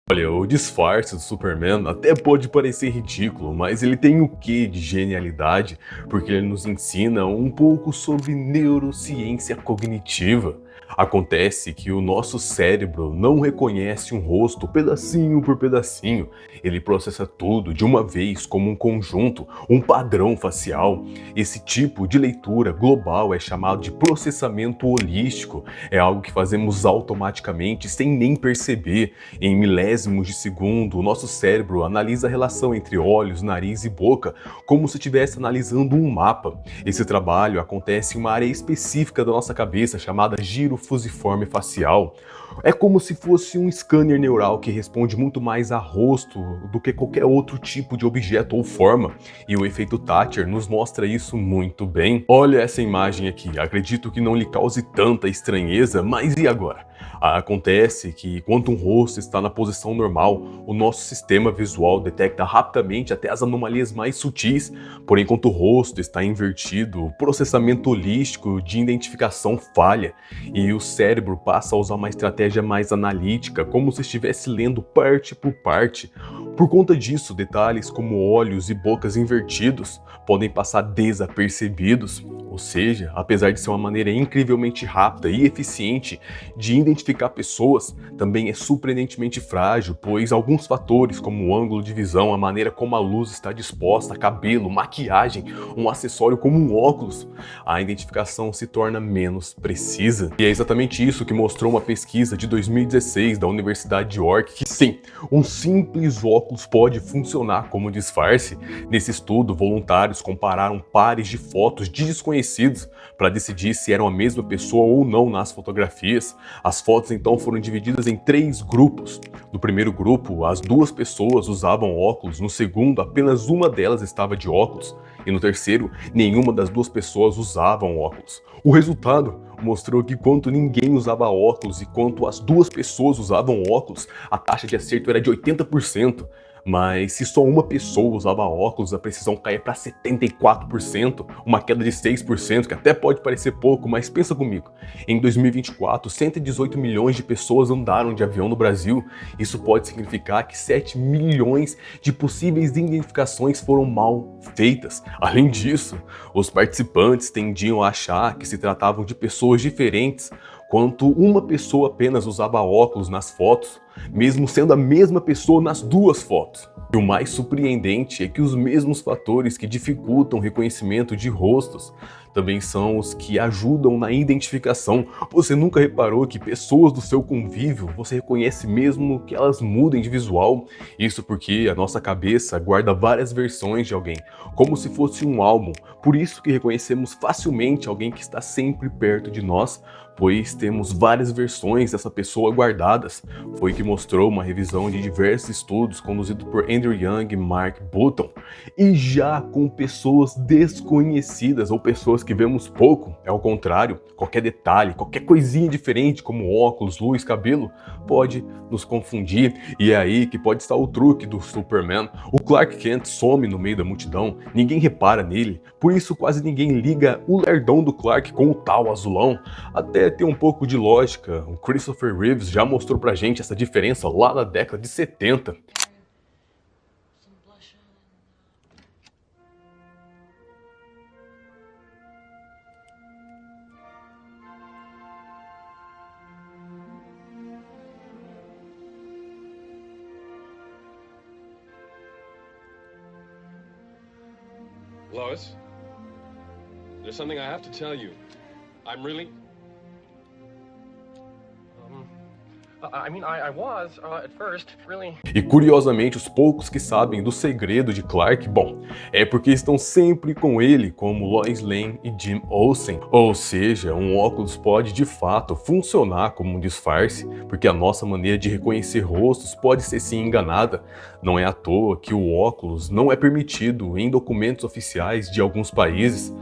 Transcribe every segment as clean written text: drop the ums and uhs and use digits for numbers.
Olha, o disfarce do Superman até pode parecer ridículo, mas ele tem o quê de genialidade, porque ele nos ensina um pouco sobre neurociência cognitiva. Acontece que o nosso cérebro não reconhece um rosto pedacinho por pedacinho, ele processa tudo de uma vez como um conjunto, um padrão facial. Esse tipo de leitura global é chamado de processamento holístico, é algo que fazemos automaticamente sem nem perceber. Em milésimos de segundo, o nosso cérebro analisa a relação entre olhos, nariz e boca como se estivesse analisando um mapa. Esse trabalho acontece em uma área específica da nossa cabeça chamada giro fusiforme facial. É como se fosse um scanner neural que responde muito mais a rosto do que qualquer outro tipo de objeto ou forma, e o efeito Thatcher nos mostra isso muito bem. Olha essa imagem aqui, acredito que não lhe cause tanta estranheza, mas e agora? Acontece que, quando um rosto está na posição normal, o nosso sistema visual detecta rapidamente até as anomalias mais sutis, porém, quando o rosto está invertido, o processamento holístico de identificação falha e o cérebro passa a usar uma estratégia mais analítica, como se estivesse lendo parte por parte. Por conta disso, detalhes como olhos e bocas invertidos podem passar desapercebidos, ou seja, apesar de ser uma maneira incrivelmente rápida e eficiente de identificar pessoas, também é surpreendentemente frágil, pois alguns fatores como o ângulo de visão, a maneira como a luz está disposta, cabelo, maquiagem, um acessório como um óculos, a identificação se torna menos precisa. E é exatamente isso que mostrou uma pesquisa de 2016 da Universidade de York, que sim, um simples óculos pode funcionar como disfarce. Nesse estudo, voluntários compararam pares de fotos de desconhecidos para decidir se eram a mesma pessoa ou não nas fotografias. As fotos então foram divididas em 3 grupos. No primeiro grupo, as 2 pessoas usavam óculos, no segundo, apenas uma delas estava de óculos, e no terceiro, nenhuma das 2 pessoas usavam óculos. O resultado mostrou que quanto ninguém usava óculos e quanto as 2 pessoas usavam óculos, a taxa de acerto era de 80%. Mas se só uma pessoa usava óculos, a precisão caía para 74%, uma queda de 6%, que até pode parecer pouco, mas pensa comigo. Em 2024, 118 milhões de pessoas andaram de avião no Brasil. Isso pode significar que 7 milhões de possíveis identificações foram mal feitas. Além disso, os participantes tendiam a achar que se tratavam de pessoas diferentes, quanto uma pessoa apenas usava óculos nas fotos, mesmo sendo a mesma pessoa nas 2 fotos. E o mais surpreendente é que os mesmos fatores que dificultam o reconhecimento de rostos também são os que ajudam na identificação. Você nunca reparou que pessoas do seu convívio você reconhece mesmo que elas mudem de visual? Isso porque a nossa cabeça guarda várias versões de alguém, como se fosse um álbum. Por isso que reconhecemos facilmente alguém que está sempre perto de nós, pois temos várias versões dessa pessoa guardadas. Foi o que mostrou uma revisão de diversos estudos conduzido por Andrew Young e Mark Button. E já com pessoas desconhecidas ou pessoas que vemos pouco, é o contrário, qualquer detalhe, qualquer coisinha diferente como óculos, luz, cabelo, pode nos confundir. E é aí que pode estar o truque do Superman. O Clark Kent some no meio da multidão, ninguém repara nele, por isso quase ninguém liga o lerdão do Clark com o tal azulão. Até tem um pouco de lógica, o Christopher Reeves já mostrou pra gente essa diferença lá na década de 70. Lois, there's something I have to tell you. I'm really... I was, at first, really... E curiosamente, os poucos que sabem do segredo de Clark, bom, é porque estão sempre com ele, como Lois Lane e Jim Olsen. Ou seja, um óculos pode de fato funcionar como um disfarce, porque a nossa maneira de reconhecer rostos pode ser sim enganada. Não é à toa que o óculos não é permitido em documentos oficiais de alguns países.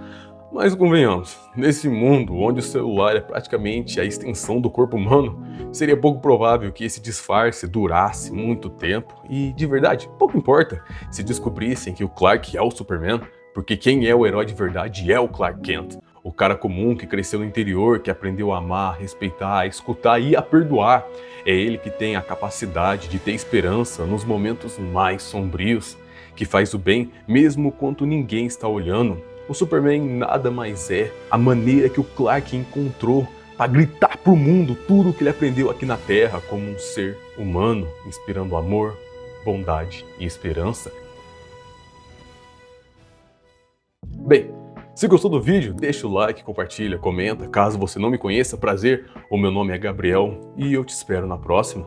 Mas convenhamos, nesse mundo onde o celular é praticamente a extensão do corpo humano, seria pouco provável que esse disfarce durasse muito tempo e, de verdade, pouco importa se descobrissem que o Clark é o Superman, porque quem é o herói de verdade é o Clark Kent. O cara comum que cresceu no interior, que aprendeu a amar, a respeitar, a escutar e a perdoar. É ele que tem a capacidade de ter esperança nos momentos mais sombrios, que faz o bem mesmo quando ninguém está olhando. O Superman nada mais é a maneira que o Clark encontrou para gritar pro mundo tudo o que ele aprendeu aqui na Terra como um ser humano, inspirando amor, bondade e esperança. Bem, se gostou do vídeo, deixa o like, compartilha, comenta. Caso você não me conheça, prazer, o meu nome é Gabriel e eu te espero na próxima.